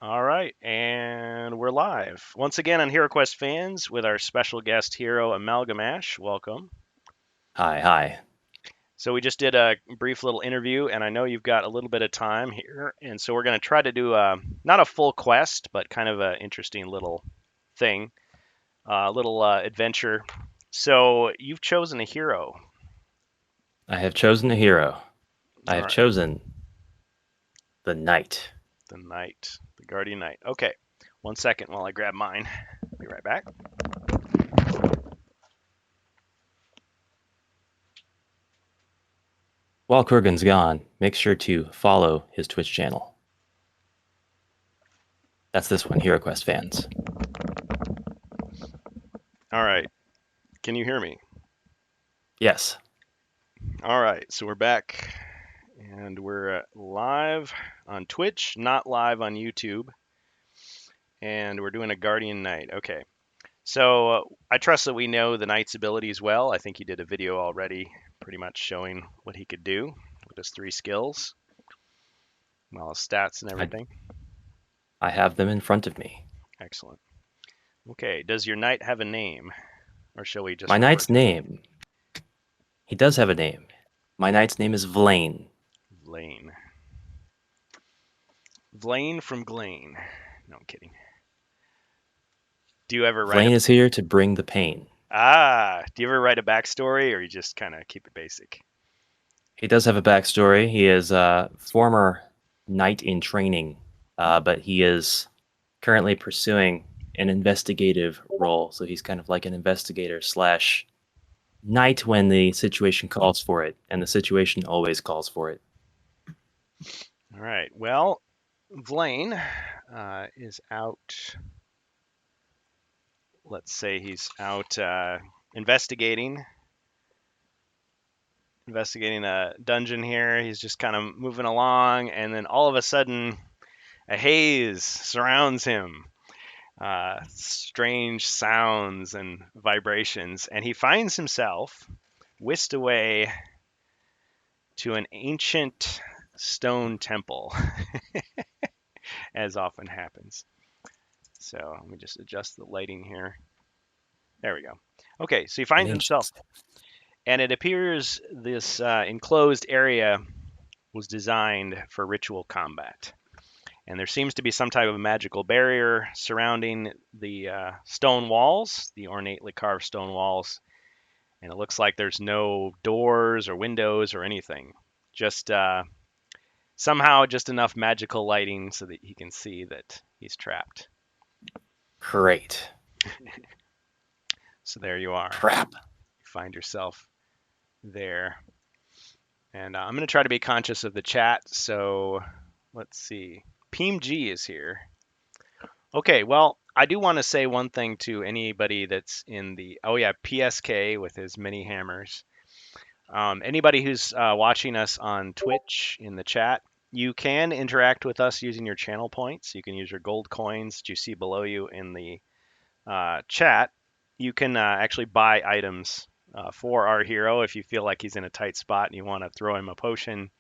All right, and we're live once again on HeroQuest fans with our special guest hero Amalgamash. Welcome. Hi, hi. So we just did a brief little interview, and I know you've got a little bit of time here, and so we're going to try to do not a full quest, but kind of an interesting little thing, a little adventure. So you've chosen a hero. I have chosen a hero. I All have right, chosen the knight. the knight, the guardian knight. Okay, 1 second while I grab mine. Be right back. While Kurgan's gone, make sure to follow his Twitch channel. That's this one, HeroQuest fans. All right, can you hear me? Yes, All right, so we're back. And we're live on Twitch, not live on YouTube. And we're doing a Guardian Knight. Okay. So I trust that we know the Knight's abilities well. I think he did a video already pretty much showing what he could do with his 3 skills, well, his stats and I, everything. I have them in front of me. Excellent. Okay. Does your Knight have a name? Or shall we just My refer knight's to him? name, he does have a name. My knight's name is Vlaine. Vlaine. Vlaine from Glane. No, I'm kidding. Do you ever write a Vlaine is here to bring the pain. do you ever write a backstory or you just kind of keep it basic? He does have a backstory. He is a former knight in training, but he is currently pursuing an investigative role. So he's kind of like an investigator slash knight when the situation calls for it, and the situation always calls for it. All right. Well, Vlaine is out. Let's say he's out investigating, investigating a dungeon here. He's just kind of moving along, and then all of a sudden, a haze surrounds him. Strange sounds and vibrations, and he finds himself whisked away to an ancient stone temple, as often happens. So let me just adjust the lighting here. There we go. Okay, so he An finds himself, ancient. and it appears this enclosed area was designed for ritual combat. And there seems to be some type of magical barrier surrounding the stone walls, the ornately carved stone walls. And it looks like there's no doors or windows or anything. Just somehow just enough magical lighting so that he can see that he's trapped. Great. So there you are. Crap. You find yourself there. And I'm going to try to be conscious of the chat. So let's see. PMG is here. Okay, well, I do want to say one thing to anybody that's in the, oh yeah, PSK with his mini hammers. Anybody who's watching us on Twitch in the chat, you can interact with us using your channel points. You can use your gold coins that you see below you in the chat. You can actually buy items for our hero if you feel like he's in a tight spot and you want to throw him a potion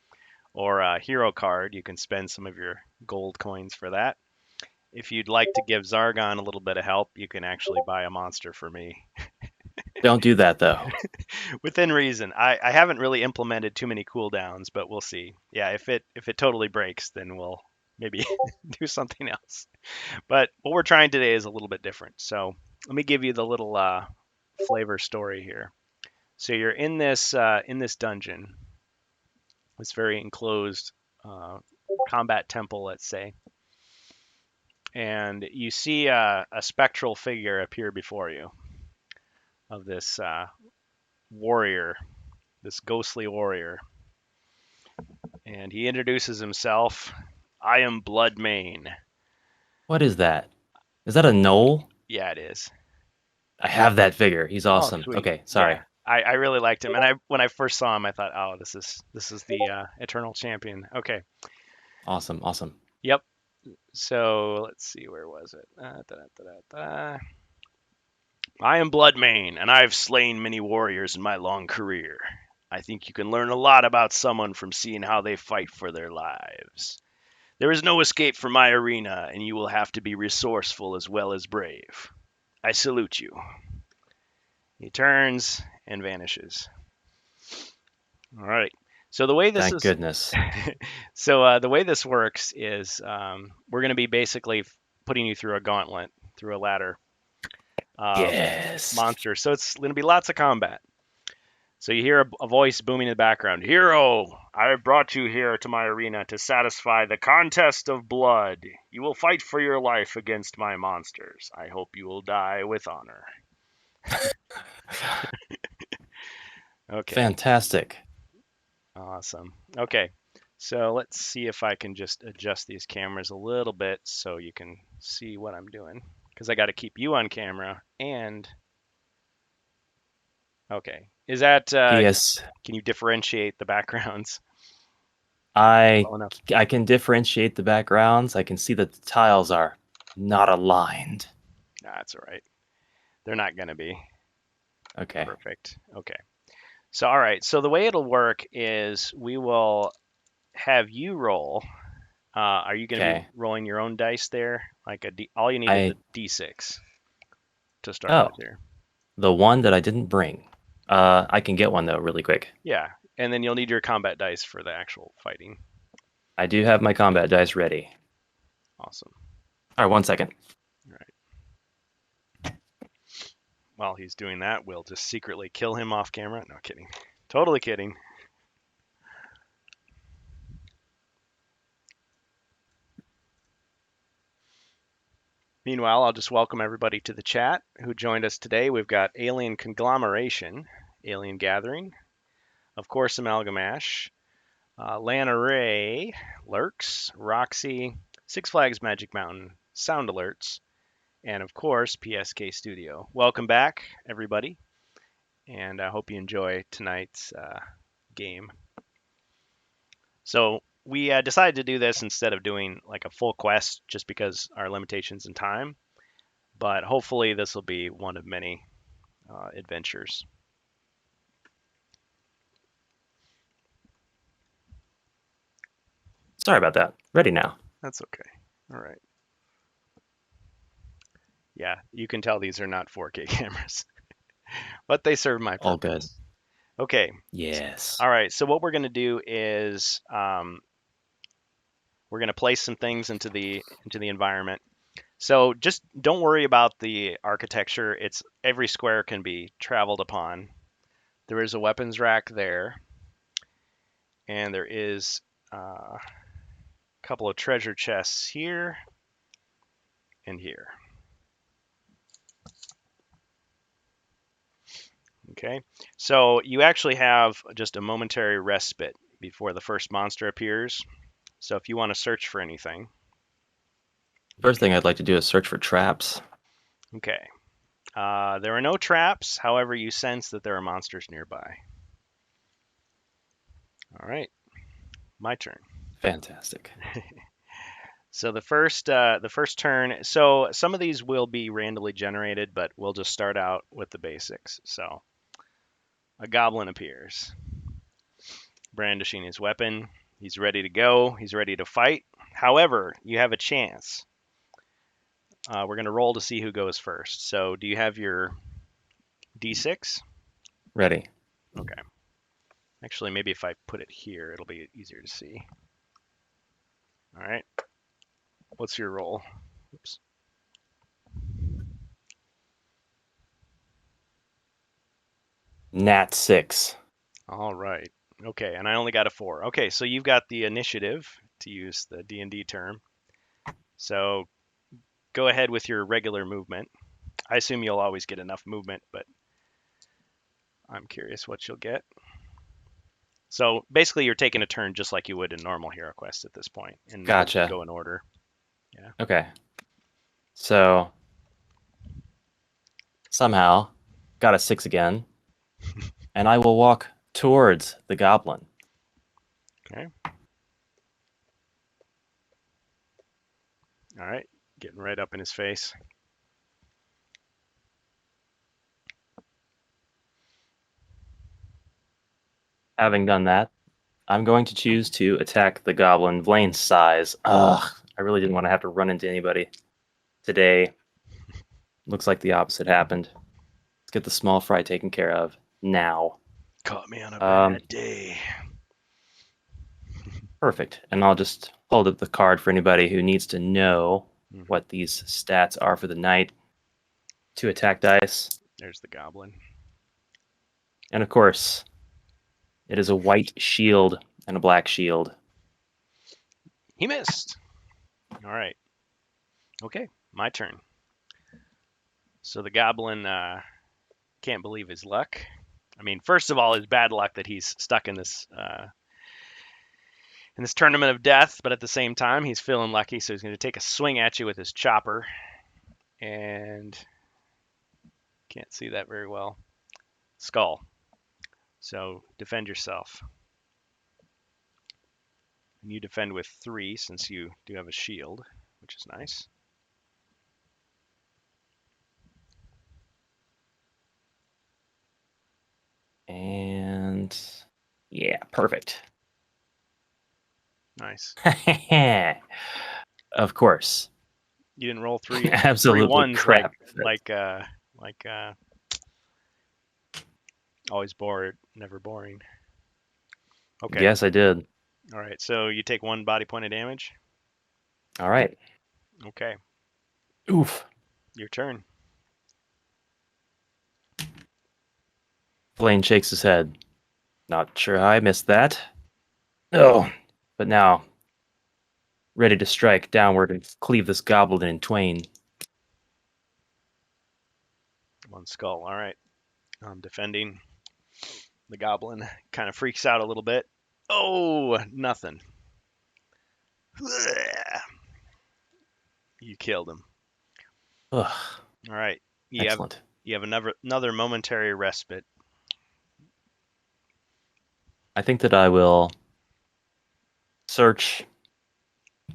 or a hero card. You can spend some of your gold coins for that. If you'd like to give Zargon a little bit of help, you can actually buy a monster for me. Don't do that though. Within reason. I haven't really implemented too many cooldowns, but we'll see. Yeah, if it totally breaks, then we'll maybe do something else. But what we're trying today is a little bit different. So let me give you the little flavor story here. So you're in this dungeon, this very enclosed combat temple, let's say, and you see a spectral figure appear before you of this warrior, this ghostly warrior, and he introduces himself. I am Bloodmane. What is that? Is that a knoll? Yeah, it is. I have that figure. He's Oh, awesome. sweet. Okay, Yeah, sorry. I really liked him, and I when I first saw him, I thought, oh, this is the eternal champion. Okay. Awesome, awesome. Yep. So let's see, where was it? I am Bloodmane, and I have slain many warriors in my long career. I think you can learn a lot about someone from seeing how they fight for their lives. There is no escape from my arena, and you will have to be resourceful as well as brave. I salute you. He turns and vanishes. All right. So the way this Thank is, goodness. the way this works is we're going to be basically putting you through a gauntlet, through a ladder of Yes. monsters. So it's going to be lots of combat. So you hear a voice booming in the background. Hero, I have brought you here to my arena to satisfy the contest of blood. You will fight for your life against my monsters. I hope you will die with honor. Okay, Fantastic. awesome. Okay, so let's see if I can just adjust these cameras a little bit so you can see what I'm doing. Because I got to keep you on camera and. Okay, is that, P.S. can you differentiate the backgrounds I well enough? I can differentiate the backgrounds. I can see that the tiles are not aligned. Nah, that's all right. They're not going to be. Okay. Perfect. Okay. So, all right. So the way it'll work is we will have you roll. Are you going to be Okay. rolling your own dice there? Like all you need is a I D6 to start oh, with here. the one that I didn't bring. I can get one though really quick. Yeah, and then you'll need your combat dice for the actual fighting. I do have my combat dice ready. Awesome. All right, 1 second. All right. While he's doing that, we'll just secretly kill him off camera. No kidding. Totally kidding. Meanwhile, I'll just welcome everybody to the chat who joined us today. We've got Alien Conglomeration, Alien Gathering, of course, Amalgamash, Lana Ray, Lurks, Roxy, Six Flags Magic Mountain, Sound Alerts, and of course, PSK Studio. Welcome back, everybody, and I hope you enjoy tonight's game. So, we decided to do this instead of doing like a full quest just because our limitations in time, but hopefully, this will be one of many adventures. Sorry about that. Ready now. That's okay. All right. Yeah, you can tell these are not 4K cameras, but they serve my All good. purpose. Okay. Yes. All right. So what we're going to do is we're going to place some things into the environment. So just don't worry about the architecture. It's every square can be traveled upon. There is a weapons rack there, and there is a couple of treasure chests here and here. Okay, so you actually have just a momentary respite before the first monster appears. So if you want to search for anything, you First thing can. I'd like to do is search for traps. Okay. There are no traps. However, you sense that there are monsters nearby. All right, my turn. Fantastic. So the first turn. So some of these will be randomly generated, but we'll just start out with the basics. So a goblin appears, brandishing his weapon. He's ready to go. He's ready to fight. However, you have a chance. We're going to roll to see who goes first. So, do you have your D6? Ready. Okay. Actually, maybe if I put it here, it'll be easier to see. All right. What's your roll? Oops. Nat 6. All right. Okay, and I only got a 4. Okay, so you've got the initiative, to use the D&D term. So, go ahead with your regular movement. I assume you'll always get enough movement, but I'm curious what you'll get. So, basically you're taking a turn just like you would in normal Hero Quest at this point, and we'll just Gotcha. go in order. Yeah. Okay. So somehow got a 6 again, and I will walk towards the goblin. Okay. All right. Getting right up in his face. Having done that, I'm going to choose to attack the goblin Blaine's size. Ugh, I really didn't want to have to run into anybody today. Looks like the opposite happened. Let's get the small fry taken care of now. Caught me on a Um, bad day. Perfect. And I'll just hold up the card for anybody who needs to know Mhm. what these stats are for the knight. 2 attack dice. There's the goblin. And of course, it is a white shield and a black shield. He missed. All right. Okay, my turn. So the goblin can't believe his luck. I mean, first of all, his bad luck that he's stuck in this tournament of death, but at the same time, he's feeling lucky, so he's going to take a swing at you with his chopper, and can't see that very well. Skull. So defend yourself. And you defend with 3 since you do have a shield, which is nice. And yeah, perfect. Nice. Of course. You didn't roll 3 Absolutely 3 ones crap. like always bored, never boring. Okay. Yes, I did. All right. So you take 1 body point of damage. All right. Okay. Oof. Your turn. Blaine shakes his head. Not sure how I missed that. Oh, but now, ready to strike downward and cleave this goblin in twain. 1 skull. All right. I'm defending. The goblin kind of freaks out a little bit. Oh, nothing. You killed him. Ugh, All right. excellent. You have another momentary respite. I think that I will search.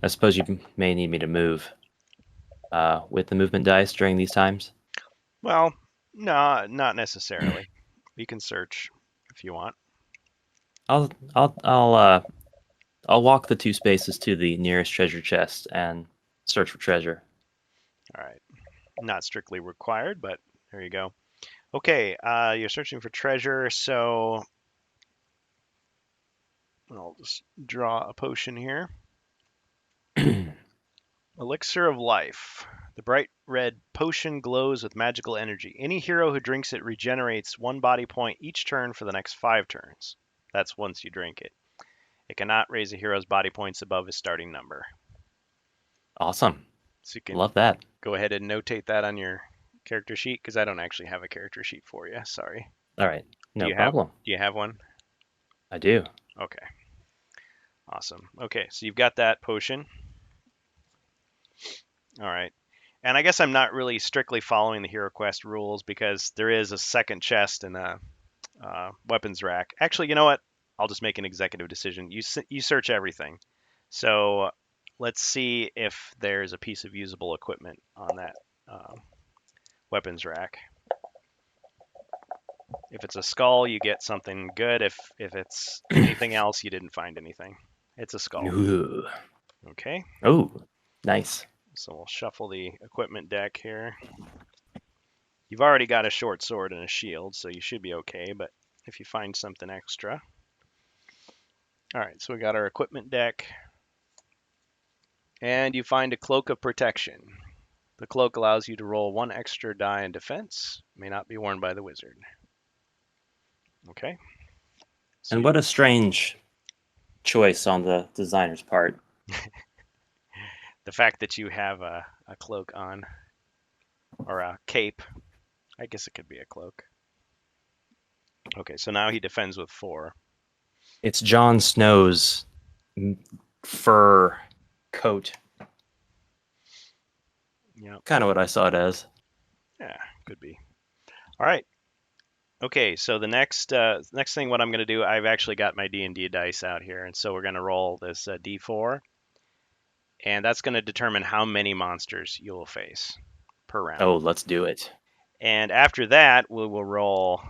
I suppose you may need me to move with the movement dice during these times. Well, no, not necessarily. You can search if you want. I'll I'll walk the 2 spaces to the nearest treasure chest and search for treasure. All right. Not strictly required, but there you go. Okay, you're searching for treasure, so I'll just draw a potion here. Elixir of Life. The bright red potion glows with magical energy. Any hero who drinks it regenerates 1 body point each turn for the next 5 turns. That's once you drink it. It cannot raise a hero's body points above his starting number. Awesome. So you can Love that. go ahead and notate that on your character sheet because I don't actually have a character sheet for you. Sorry. All right. No Do you problem. do you have one? I do. Okay. Awesome. Okay, so you've got that potion. All right. And I guess I'm not really strictly following the Hero Quest rules because there is a second chest and a weapons rack. Actually, you know what? I'll just make an executive decision. You search everything. So let's see if there's a piece of usable equipment on that weapons rack. If it's a skull, you get something good. If it's anything else, you didn't find anything. It's a skull. Ooh. Okay. Oh, nice. So we'll shuffle the equipment deck here. You've already got a short sword and a shield, so you should be okay, but if you find something extra. All right, so we got our equipment deck. And you find a Cloak of Protection. The cloak allows you to roll 1 extra die in defense. May not be worn by the wizard. Okay. So And what a strange choice on the designer's part. the fact that you have a cloak on, or a cape, I guess it could be a cloak. Okay, so now he defends with 4. It's Jon Snow's fur coat. Yep. Kind of what I saw it as. Yeah, could be. All right. Okay, so the next thing, what I'm going to do, I've actually got my D&D dice out here, and so we're going to roll this D4, and that's going to determine how many monsters you will face per round. Oh, let's do it. And after that, we will roll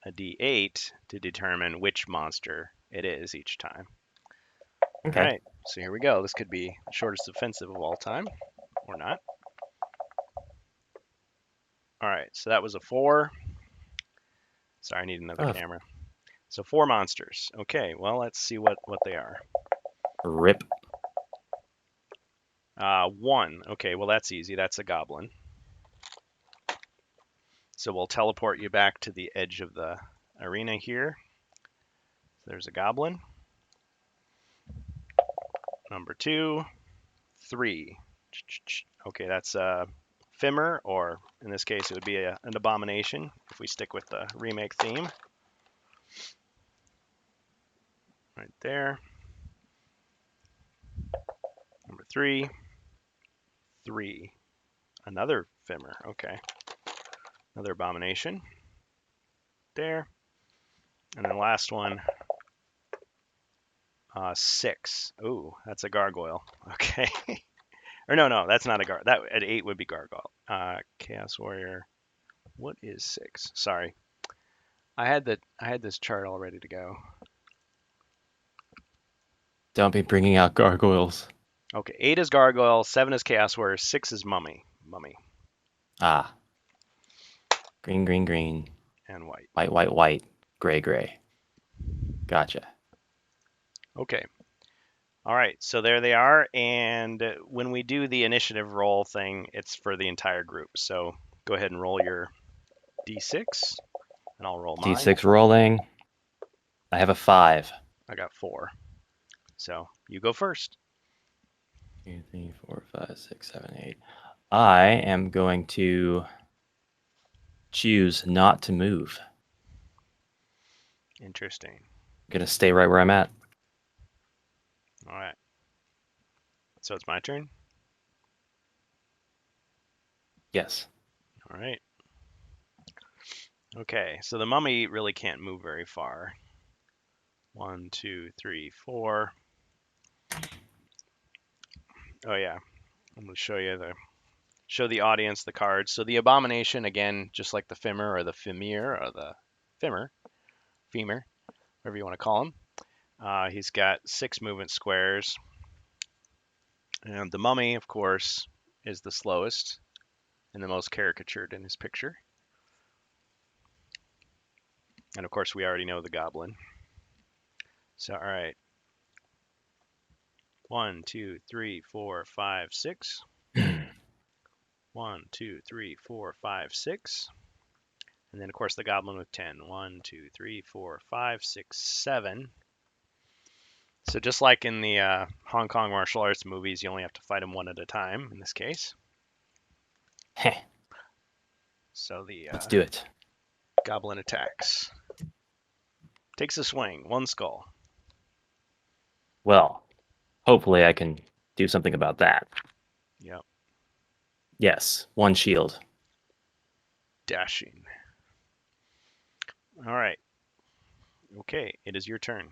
a D8 to determine which monster It is each time. Okay. All right, so here we go. This could be the shortest offensive of all time, or not. All right, so that was a 4. Sorry, I need another Oh, camera. So 4 monsters. Okay, well, let's see what they are. rip. 1. Okay, well, that's easy. That's a goblin. So we'll teleport you back to the edge of the arena here. There's a goblin. Number 2, 3. Okay, that's a Fimmer, or in this case, it would be an abomination if we stick with the remake theme. Right there. Number 3, 3. Another Fimmer. Okay. Another abomination. There. And then last one, 6. Ooh, that's a gargoyle. Okay. Or no, that's not a gar. That at 8 would be gargoyle. Chaos warrior. What is 6? Sorry, I had this chart all ready to go. Don't be bringing out gargoyles. Okay, 8 is gargoyle, 7 is chaos warrior, 6 is mummy. Mummy Ah. Green, green, green. and white. White, white, white. Gray, gray. Gotcha. Okay. All right, so there they are. And when we do the initiative roll thing, it's for the entire group. So go ahead and roll your d6, and I'll roll mine. D6 rolling. I have a 5. I got 4. So you go first. 2, 3, 4, 5, 6, 7, 8. I am going to choose not to move. Interesting. I'm going to stay right where I'm at. All right. So it's my turn. Yes. All right. Okay, so the mummy really can't move very far. 1, 2, 3, 4. Oh yeah, I'm gonna show the audience the cards. So the abomination, again, just like the Fimmer or the Fimir or the Femur, whatever you want to call him. He's got 6 movement squares, and the mummy, of course, is the slowest and the most caricatured in his picture. And of course, we already know the goblin. So all right. 1, 2, 3, 4, 5, 6. 1, 2, 3, 4, 5, 6. And then, of course, the goblin with 10. 1, 2, 3, 4, 5, 6, 7. So just like in the Hong Kong martial arts movies, you only have to fight them one at a time in this case. Heh. So the Let's do it. goblin attacks. Takes a swing. 1 skull. Well, hopefully I can do something about that. Yep. Yes, 1 shield. Dashing. All right. Okay, it is your turn.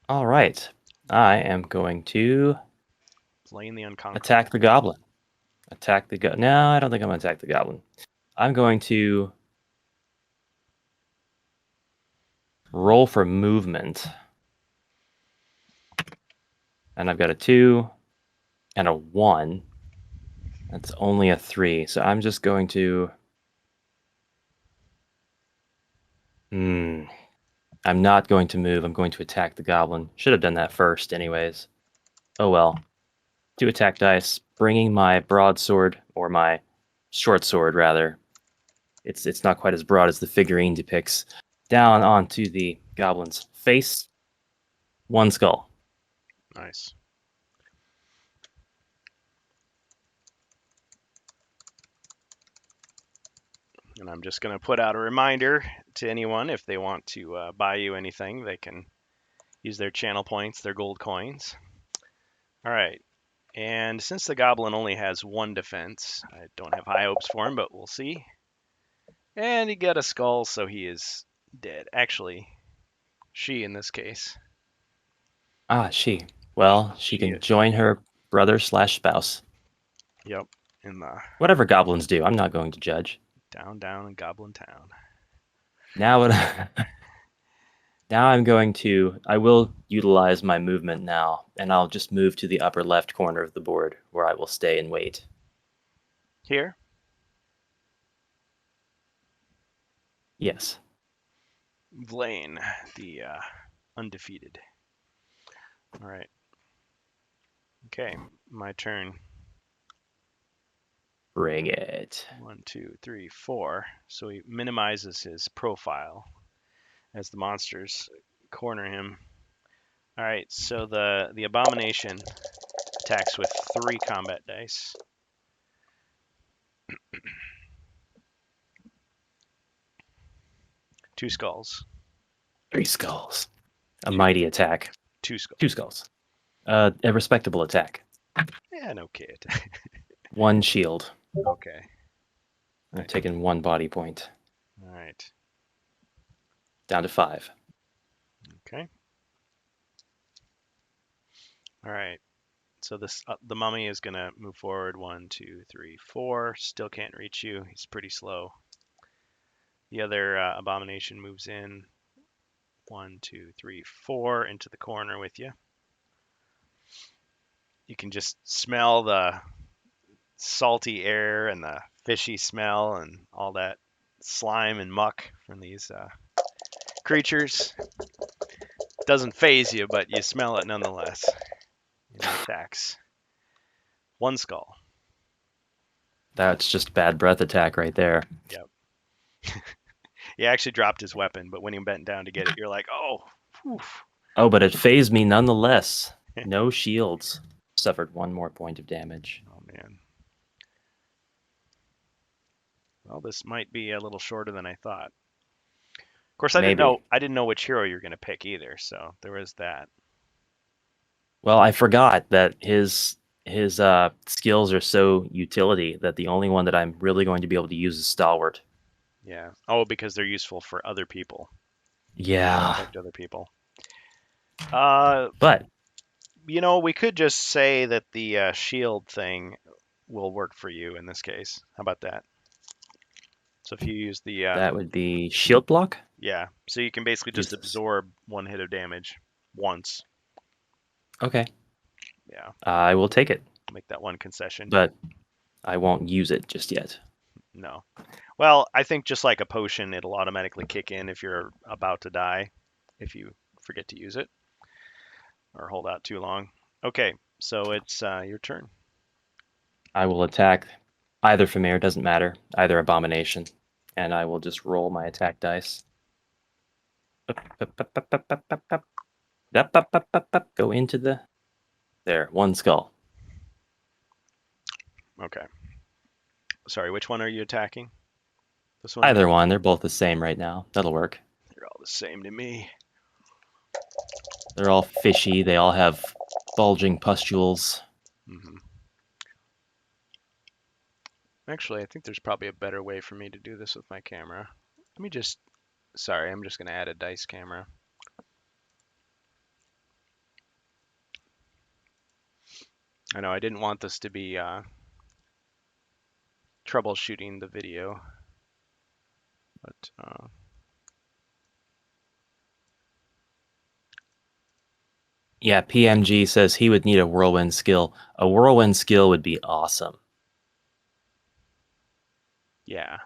All right. I am going to Playing the unconquerable. attack the goblin. No, I don't think I'm going to attack the goblin. I'm going to roll for movement. And I've got a 2 and a 1. That's only a 3. So I'm just going to... I'm not going to move. I'm going to attack the goblin. Should have done that first anyways. Oh well. 2 attack dice, bringing my broadsword, or my short sword rather. It's not quite as broad as the figurine depicts. Down onto the goblin's face. 1 skull. Nice. And I'm just going to put out a reminder to anyone, if they want to buy you anything, they can use their channel points, their gold coins. All right. And since the goblin only has 1 defense, I don't have high hopes for him, but we'll see. And he got a skull, so he is dead. Actually, she in this case. Ah, she. Well, she can is. join her brother/spouse. Yep. In the Whatever goblins do, I'm not going to judge. down in Goblin Town. Now what? Now I will utilize my movement now, and I'll just move to the upper left corner of the board where I will stay and wait. Here? Yes. Vlaine, the undefeated. All right. Okay, my turn. Bring it. 1, 2, 3, 4. So he minimizes his profile as the monsters corner him. All right, so the abomination attacks with 3 combat dice. Two skulls. 3 skulls. A Two, mighty attack. two skulls. 2 skulls. A respectable attack. Yeah, an okay attack. 1 shield. Okay. I've taken 1 body point. All right. Down to 5. Okay. All right. So this the mummy is gonna move forward. 1, 2, 3, 4. Still can't reach you. He's pretty slow. The other abomination moves in. 1, 2, 3, 4 into the corner with you. You can just smell the salty air and the fishy smell and all that slime and muck from these creatures. Doesn't phase you, but you smell it nonetheless. And he attacks. 1 skull. That's just bad breath attack right there. Yep. He actually dropped his weapon, but when he bent down to get it, you're like, oh, whew. Oh, but it phased me nonetheless. No shields. Suffered 1 more point of damage. Oh man. Well, this might be a little shorter than I thought. Of course, I Maybe. didn't know which hero you were going to pick either, so there was that. Well, I forgot that his skills are so utility that the only one that I'm really going to be able to use is Stalwart. Yeah. Oh, because they're useful for other people. Yeah. Protect other people. But we could just say that the shield thing will work for you in this case. How about that? So if you use the that would be shield block. yeah, so you can basically just Jesus. absorb 1 hit of damage once. Okay. Yeah, I will take it, make that one concession. but I won't use it just yet. No. Well, I think just like a potion, it'll automatically kick in if you're about to die, if you forget to use it or hold out too long. Okay, so it's your turn. I will attack either Famir, doesn't matter, either abomination, and I will just roll my attack dice. Go into the there, 1 skull. Okay. Sorry, which one are you attacking? This one? Either one, they're both the same right now. That'll work. They're all the same to me. They're all fishy. They all have bulging pustules. Mm-hmm. Actually, I think there's probably a better way for me to do this with my camera. Let me just, sorry, I'm just going to add a dice camera. I know I didn't want this to be troubleshooting the video, but Yeah, PMG says he would need a whirlwind skill. A whirlwind skill would be awesome. yeah,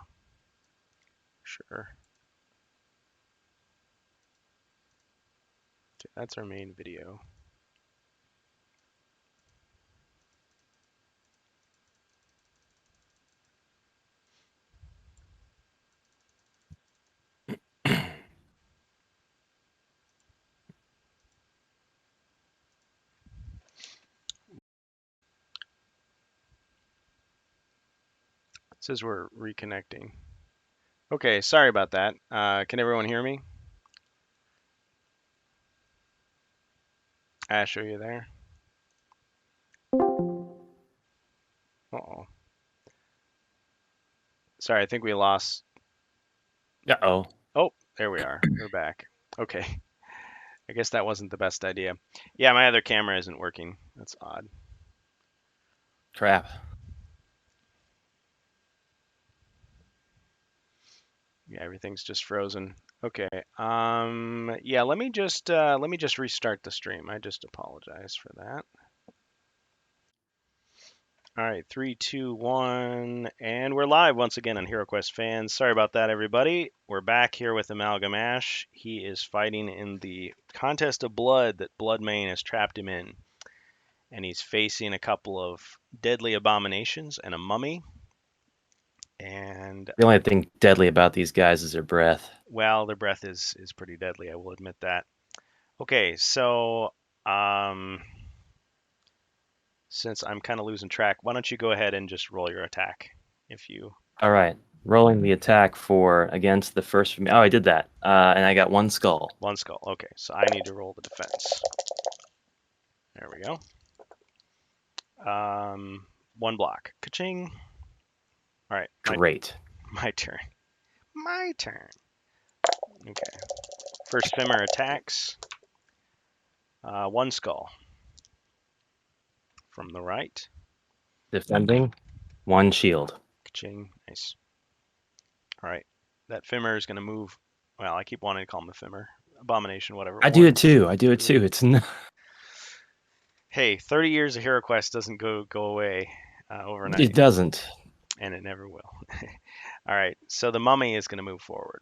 sure. Okay, that's our main video. It says we're reconnecting. Okay, sorry about that. Can everyone hear me? Ash, are you there? Uh-oh. Sorry, I think we lost. Uh-oh. Oh, there we are. We're back. Okay. I guess that wasn't the best idea. Yeah, my other camera isn't working. That's odd. Crap. Yeah, everything's just frozen. Okay. Yeah, let me just restart the stream. I just apologize for that. All right, three, two, one, and we're live once again on HeroQuest fans. Sorry about that, everybody. We're back here with Amalgamash. He is fighting in the contest of blood that Bloodmane has trapped him in, and he's facing a couple of deadly abominations and a mummy. And The only thing deadly about these guys is their breath. well, their breath is pretty deadly. I will admit that. Okay, so um, since I'm kind of losing track, why don't you go ahead and just roll your attack if you All right, rolling the attack for against the first. Oh, I did that, and I got one skull. one skull. Okay, so I need to roll the defense. There we go. One block. Ka-ching. All right, Great. my turn. My turn. Okay. First Fimmer attacks. One skull from the right. Defending, one shield. Ka-ching. Nice. All right. That Fimmer is going to move. Well, I keep wanting to call him a Fimmer. Abomination, whatever. I do it too. I do it too. It's not. Hey, 30 years of HeroQuest doesn't go away overnight. It doesn't. And it never will. All right, so the mummy is going to move forward.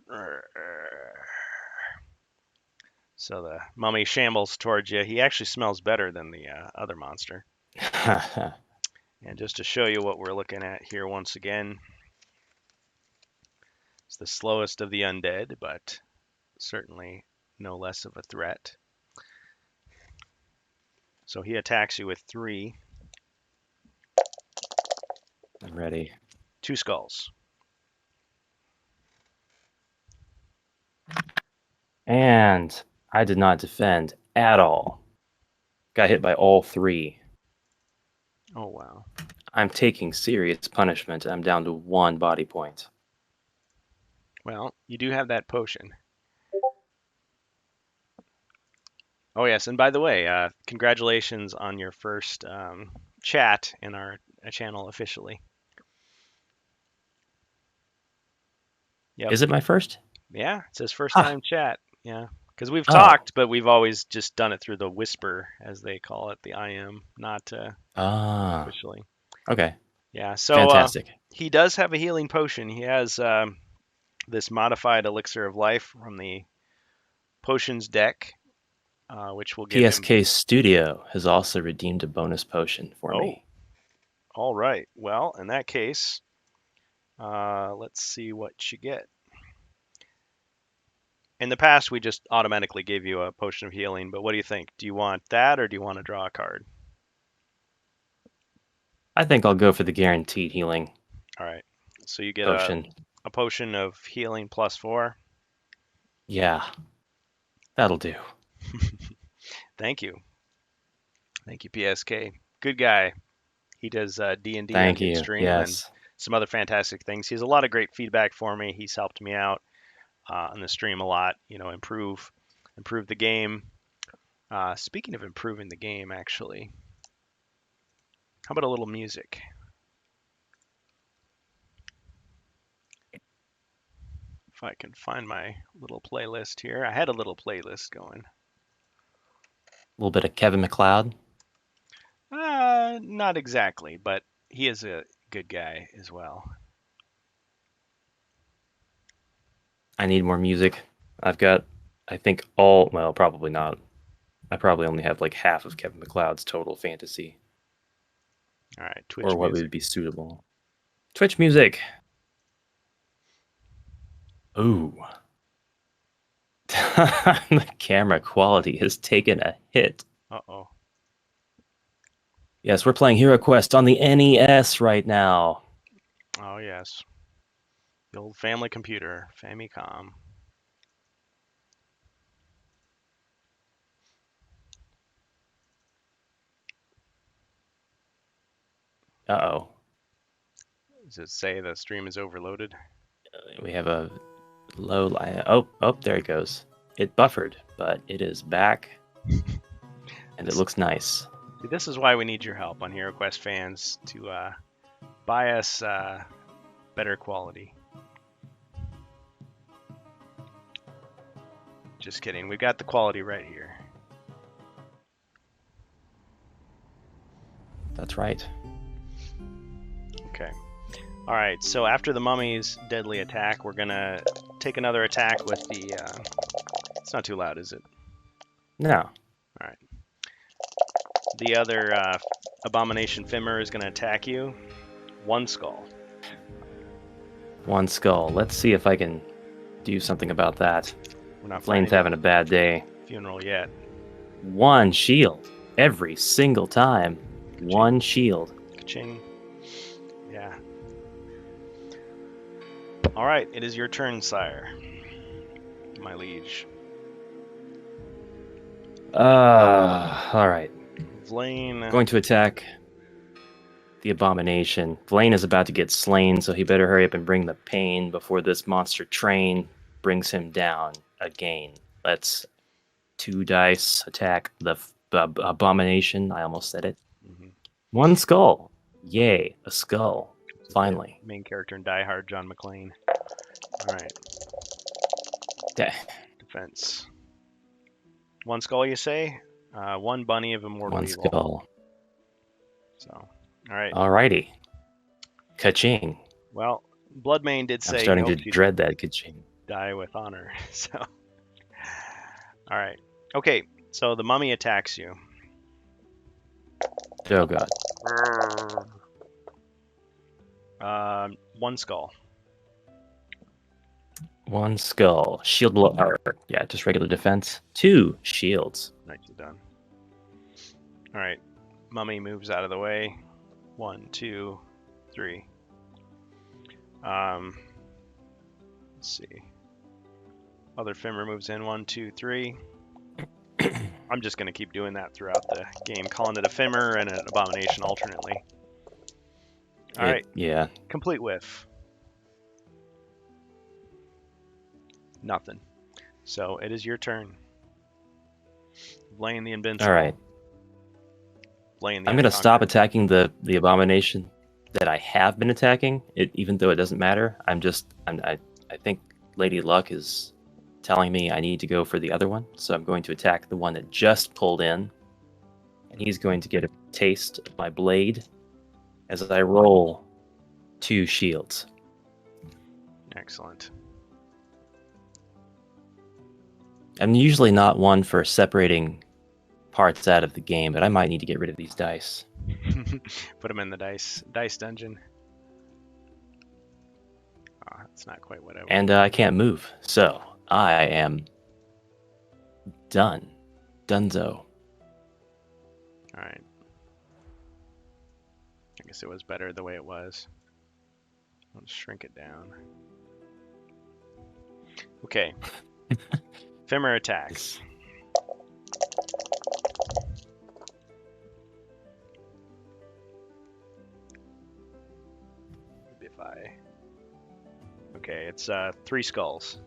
So the mummy shambles towards you. He actually smells better than the other monster. And just to show you what we're looking at here once again, it's the slowest of the undead, but certainly no less of a threat. So he attacks you with 3. I'm ready. 2 skulls. And I did not defend at all. Got hit by all 3. Oh, wow. I'm taking serious punishment. I'm down to 1 body point. Well, you do have that potion. Oh, yes. And by the way, congratulations on your first chat in our channel officially. Yep. Is it my first? Yeah, it says first time chat. Yeah. Because we've Oh. talked, but we've always just done it through the whisper, as they call it, the IM, not officially. Okay. Yeah. So Fantastic. he does have a healing potion. He has this modified elixir of life from the potions deck, which will give him. PSK Studio has also redeemed a bonus potion for me. All right. Well, in that case, let's see what you get. In the past, we just automatically gave you a potion of healing, but what do you think? Do you want that, or do you want to draw a card? I think I'll go for the guaranteed healing All right. So you get potion. a potion of healing +4. Yeah. That'll do. Thank you. Thank you, PSK. Good guy. He does D&D on Thank the you. stream Yes. and some other fantastic things. He has a lot of great feedback for me. He's helped me out on the stream a lot. You know, improve the game. Speaking of improving the game, actually, how about a little music? If I can find my little playlist here. I had a little playlist going. A little bit of Kevin MacLeod. Not exactly, but he is a good guy as well. I need more music. I've got, I think, well, probably not. I probably only have like half of Kevin MacLeod's total fantasy. All right, Twitch or what music. would be suitable. Twitch music. Ooh. The camera quality has taken a hit. Uh-oh. Yes, we're playing HeroQuest on the NES right now. Oh, yes. The old family computer, Famicom. Uh-oh. Does it say the stream is overloaded? We have a low line. Oh, there it goes. It buffered, but it is back. And it looks nice. See, this is why we need your help on HeroQuest fans to buy us better quality. Just kidding. We've got the quality right here. That's right. Okay. All right. So after the mummy's deadly attack, we're gonna take another attack with the. It's not too loud, is it? No. All right. The other abomination Fimmer is gonna attack you. One skull. One skull. Let's see if I can do something about that. We're not Flame's finding having a bad day. a funeral yet. One shield. Every single time. One shield. Ka-ching. Yeah. All right. It is your turn, sire. My liege. All right. Vlaine. Going to attack the abomination. Vlaine is about to get slain, so he better hurry up and bring the pain before this monster train brings him down again. Let's 2 dice attack the abomination. I almost said it. Mhm. One skull. Yay, a skull. Finally. Main character in Die Hard, John McClane. All right. Okay. Defense. One skull, you say? One bunny of immortal One evil. skull. So, all right. Alrighty. Ka-ching. Well, Bloodmane did say I'm starting he to hoped you'd dread that ka-ching. die with honor. So, all right. Okay. So the mummy attacks you. Oh god. One skull. One skull. Shield blow. Yeah, just regular defense. 2 shields. Nicely done. All right. Mummy moves out of the way. 1, 2, 3. Let's see. Other Fimmer moves in. 1, 2, 3. I'm just gonna keep doing that throughout the game, calling it a Fimmer and an abomination alternately. All right. Yeah. Complete whiff. Nothing. So it is your turn. Laying the invincible. All right. Laying the I'm gonna stop unconquered. attacking the abomination that I have been attacking. Even though it doesn't matter. I think Lady Luck is telling me I need to go for the other one, so I'm going to attack the one that just pulled in, and he's going to get a taste of my blade as I roll 2 shields. Excellent. I'm usually not one for separating parts out of the game, but I might need to get rid of these dice. Put them in the dice dungeon. Oh, that's not quite what I want. And I can't move, so I am done. Dunzo. All right. I guess it was better the way it was. Let's shrink it down. Okay. Fimmer attacks. Maybe if I... Okay, it's 3 skulls.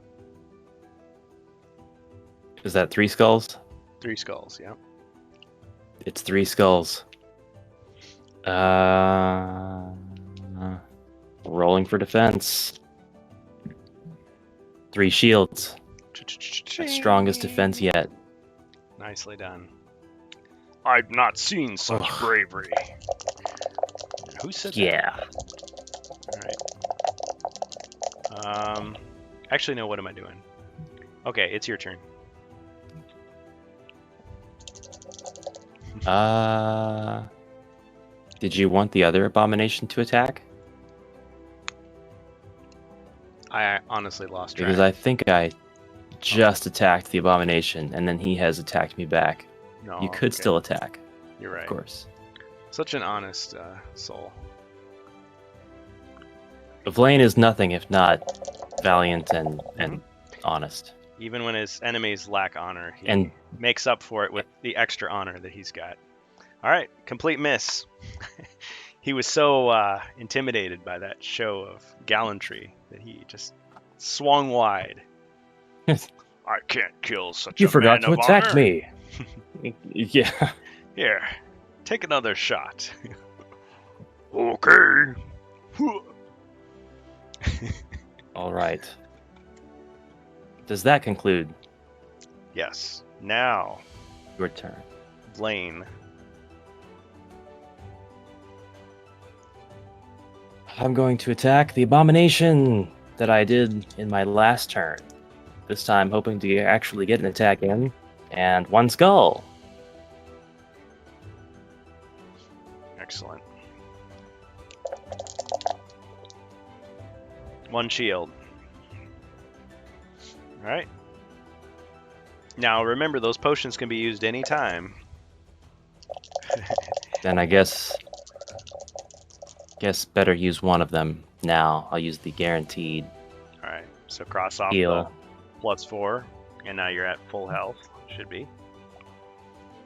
Is that 3 skulls? 3 skulls, yeah. It's 3 skulls. Rolling for defense. 3 shields. That's strongest defense yet. Nicely done. I've not seen such Ugh. bravery. Who said Yeah. that? Alright. Actually, no, what am I doing? Okay, it's your turn. Did you want the other abomination to attack? I honestly lost track. Because I think I just attacked the abomination, and then he has attacked me back. No, You could okay. still attack, You're right. of course. Such an honest soul. Vlaine is nothing if not valiant and honest. Even when his enemies lack honor, he And makes up for it with the extra honor that he's got. All right, complete miss. He was so intimidated by that show of gallantry that he just swung wide. I can't kill such you a forgot man to of attack honor. me. Yeah. Here, take another shot. Okay. All right. Does that conclude Yes. Now, Your turn. Lane. I'm going to attack the abomination that I did in my last turn. This time, hoping to actually get an attack in. And 1 skull. Excellent. 1 shield. All right. Now remember, those potions can be used anytime. Then I guess better use one of them now. I'll use the guaranteed All right. So cross off heal. the +4, and now you're at full health. Should be.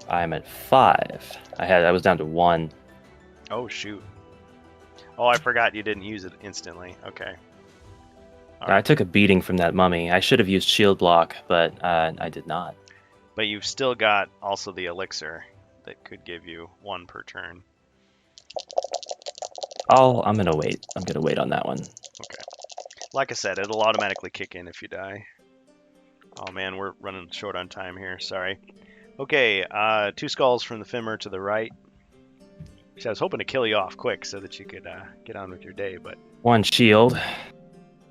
I'm at 5. I was down to 1. Oh shoot. Oh, I forgot you didn't use it instantly. Okay. All I right. took a beating from that mummy. I should have used shield block, but I did not. But you've still got also the elixir that could give you 1 per turn. I'm gonna wait. I'm gonna wait on that one. Okay. Like I said, it'll automatically kick in if you die. Oh man, we're running short on time here. Sorry. Okay, 2 skulls from the Fimmer to the right. Actually, I was hoping to kill you off quick so that you could get on with your day, but 1 shield.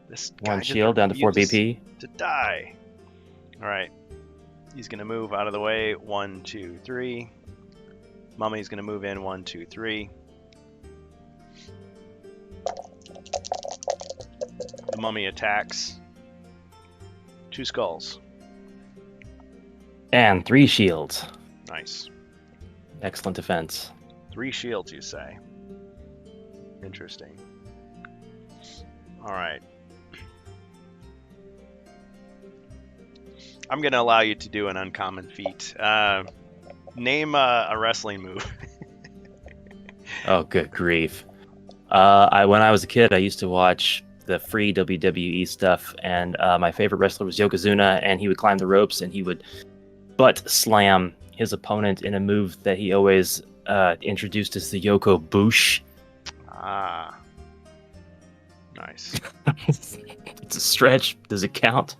this guy 1 just shield down to 4 refuses BP. to die. All right. He's gonna move out of the way. 1, 2, 3. Mummy's gonna move in. 1, 2, 3. The mummy attacks. 2 skulls. And 3 shields. Nice. Excellent defense. 3 shields, you say? Interesting. All right. I'm going to allow you to do an uncommon feat. Name a wrestling move. Oh, good grief. When I was a kid, I used to watch the free WWE stuff, and my favorite wrestler was Yokozuna, and he would climb the ropes, and he would butt slam his opponent in a move that he always introduced as the Yoko Bush. Ah. Nice. It's a stretch. Does it count?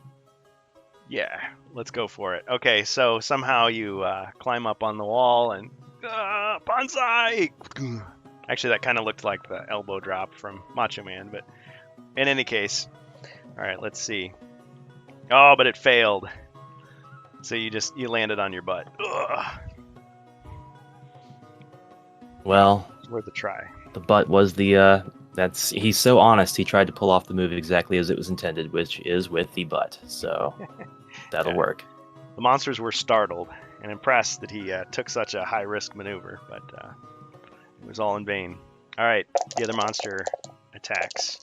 Yeah, let's go for it. Okay, so somehow you climb up on the wall and bonsai! Actually, that kind of looked like the elbow drop from Macho Man, but in any case, all right, let's see. Oh, but it failed. So you landed on your butt. Ugh. Well, Worth a try. the butt was the he's so honest. He tried to pull off the move exactly as it was intended, which is with the butt. So that'll Yeah. work. The monsters were startled and impressed that he took such a high-risk maneuver, but it was all in vain. All right, the other monster attacks.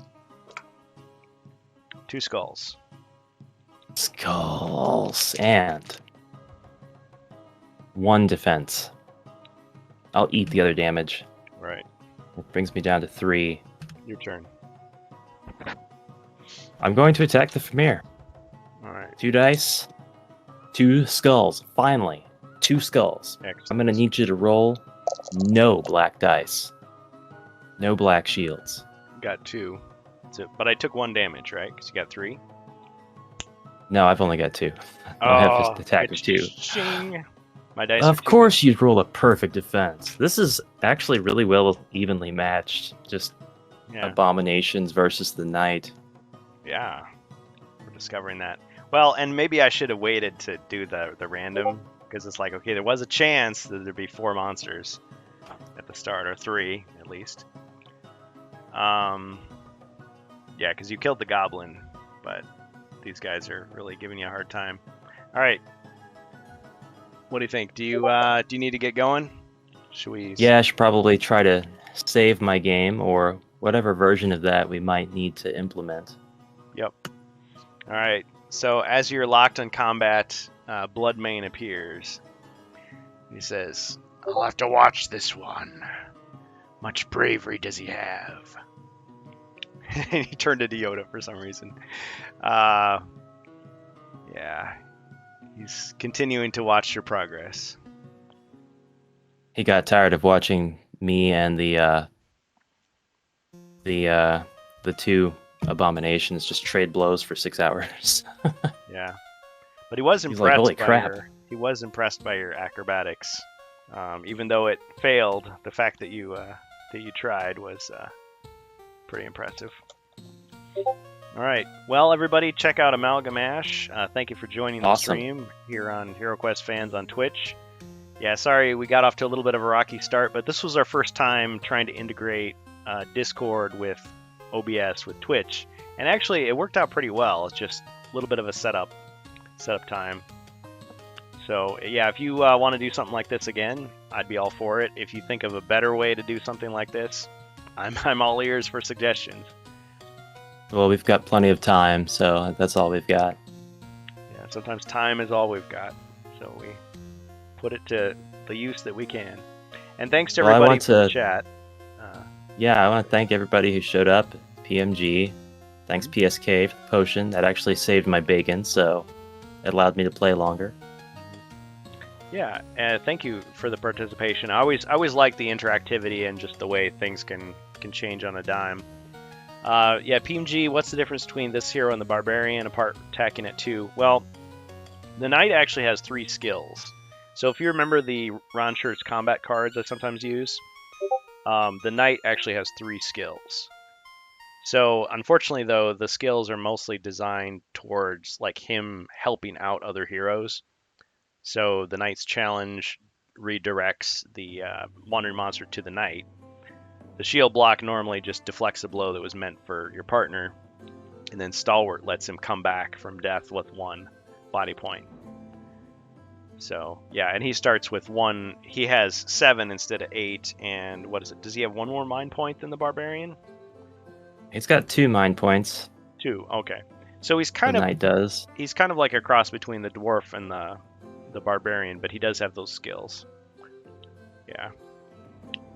2 skulls. Skulls and 1 defense. I'll eat the other damage. Right, It brings me down to 3. your turn. I'm going to attack the Famir. All right, 2 dice, 2 skulls. Finally, 2 skulls. excellent. I'm going to need you to roll no black dice. No black shields. Got 2. But I took 1 damage, right? Because you got 3. No, I've only got 2. I have just attack of 2. Shing. My dice. Of course you'd roll a perfect defense. This is actually really well evenly matched. Just Yeah. abominations versus the knight. Yeah. We're discovering that. Well, and maybe I should have waited to do the random, because it's like, okay, there was a chance that there'd be 4 monsters at the start, or 3 at least. Yeah, because you killed the goblin, but these guys are really giving you a hard time. All right. What do you think? Do you need to get going? Should we? Yeah, I should probably try to save my game or whatever version of that we might need to implement. Yep. All right. So as you're locked in combat, Bloodmane appears. He says, "I'll have to watch this one. Much bravery does he have?" And he turned to Yoda for some reason. Yeah. He's continuing to watch your progress. He got tired of watching me and the 2 abominations just trade blows for 6 hours. Yeah. But he was He's like, impressed holy by crap. your acrobatics, even though it failed. The fact that you tried was pretty impressive. All right, well, everybody, check out Amalgamash. Thank you for joining the Awesome. stream here on HeroQuest Fans on Twitch. Yeah, sorry we got off to a little bit of a rocky start, but this was our first time trying to integrate Discord with OBS with Twitch, and actually it worked out pretty well. It's just a little bit of a setup time. So yeah, if you want to do something like this again, I'd be all for it. If you think of a better way to do something like this, I'm all ears for suggestions. Well, we've got plenty of time, so that's all we've got. Yeah, sometimes time is all we've got, so we put it to the use that we can. And thanks to everybody for the chat. Yeah, I want to thank everybody who showed up. PMG, thanks PSK for the potion. That actually saved my bacon, so it allowed me to play longer. Yeah, thank you for the participation. I always like the interactivity and just the way things can change on a dime. Yeah, PMG, what's the difference between this hero and the Barbarian, apart attacking at 2? Well, the Knight actually has 3 skills. So if you remember the Ron Schertz combat cards I sometimes use, the Knight actually has 3 skills. So unfortunately, though, the skills are mostly designed towards like him helping out other heroes. So the Knight's challenge redirects the wandering monster to the Knight. The shield block normally just deflects a blow that was meant for your partner, and then Stalwart lets him come back from death with 1 body point. So yeah, and he starts with 1. He has 7 instead of 8, and what is it? Does he have 1 more mind point than the Barbarian? He's got 2 mind points. 2, okay. So he's The Knight does. He's kind of like a cross between the Dwarf and the Barbarian, but he does have those skills. Yeah.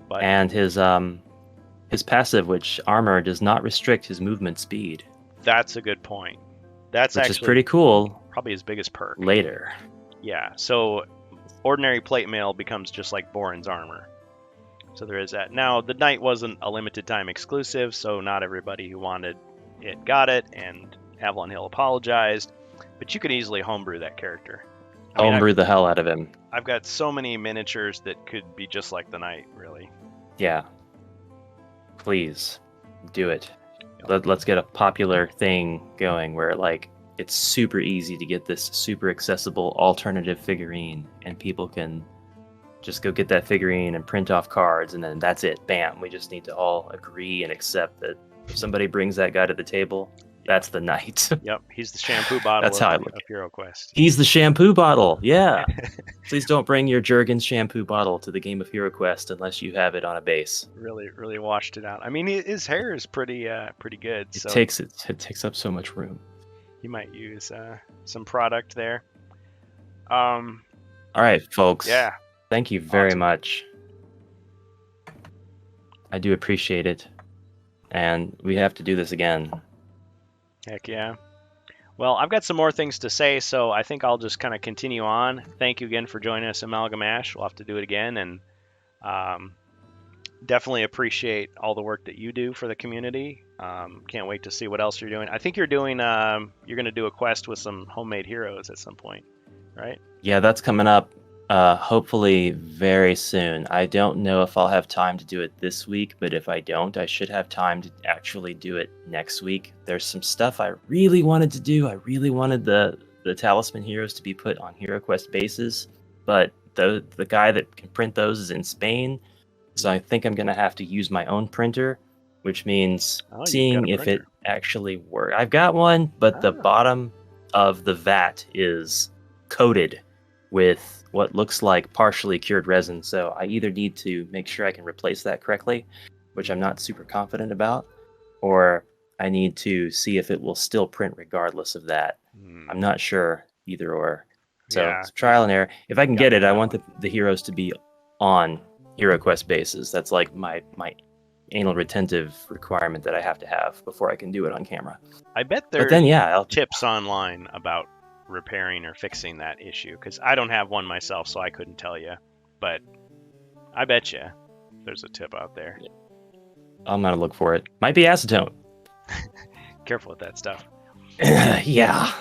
But and his passive, which armor, does not restrict his movement speed. That's a good point. That's which actually is pretty cool. Probably his biggest perk. Later. Yeah, so ordinary plate mail becomes just like Borin's armor. So there is that. Now, the Knight wasn't a limited time exclusive, so not everybody who wanted it got it, and Avalon Hill apologized, but you could easily homebrew that character. Homebrew the hell out of him. I've got so many miniatures that could be just like the Knight, really. Yeah. Please, do it. Let's get a popular thing going where, like, it's super easy to get this super accessible alternative figurine, and people can just go get that figurine and print off cards, and then that's it. Bam. We just need to all agree and accept that if somebody brings that guy to the table, that's the Knight. Yep, he's the shampoo bottle of HeroQuest. He's the shampoo bottle, yeah. Please don't bring your Jurgens shampoo bottle to the game of HeroQuest unless you have it on a base. Really washed it out. I mean, his hair is pretty good. It takes up so much room. You might use some product there. All right, folks. Yeah. Thank you very much. I do appreciate it. And we have to do this again. Heck yeah. Well, I've got some more things to say, so I think I'll just kind of continue on. Thank you again for joining us, Amalgamash. We'll have to do it again, and definitely appreciate all the work that you do for the community. Can't wait to see what else you're doing. I think you're doing you're going to do a quest with some homemade heroes at some point, right? Yeah, that's coming up hopefully very soon. I don't know if I'll have time to do it this week, but if I don't, I should have time to actually do it next week. There's some stuff I really wanted to do. I really wanted the Talisman heroes to be put on HeroQuest bases, but the guy that can print those is in Spain, so I think I'm going to have to use my own printer, which means seeing if it actually works. I've got one, but the bottom of the vat is coated with what looks like partially cured resin, so I either need to make sure I can replace that correctly, which I'm not super confident about, or I need to see if it will still print regardless of that. I'm not sure, either or. So it's trial and error. If I can get it, I want the heroes to be on HeroQuest bases. That's like my anal retentive requirement that I have to have before I can do it on camera. I bet there's tips online about repairing or fixing that issue, because I don't have one myself, so I couldn't tell you, but I bet you there's a tip out there. I'm gonna look for it. Might be acetone. Careful with that stuff. Yeah.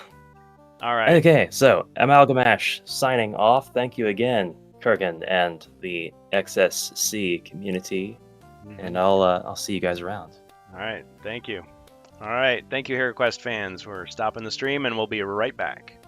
All right. Okay, so Amalgamash signing off. Thank you again, Kurgan, and the XSC community. And I'll see you guys around. All right. Thank you. All right. Thank you, HeroQuest fans. We're stopping the stream and we'll be right back.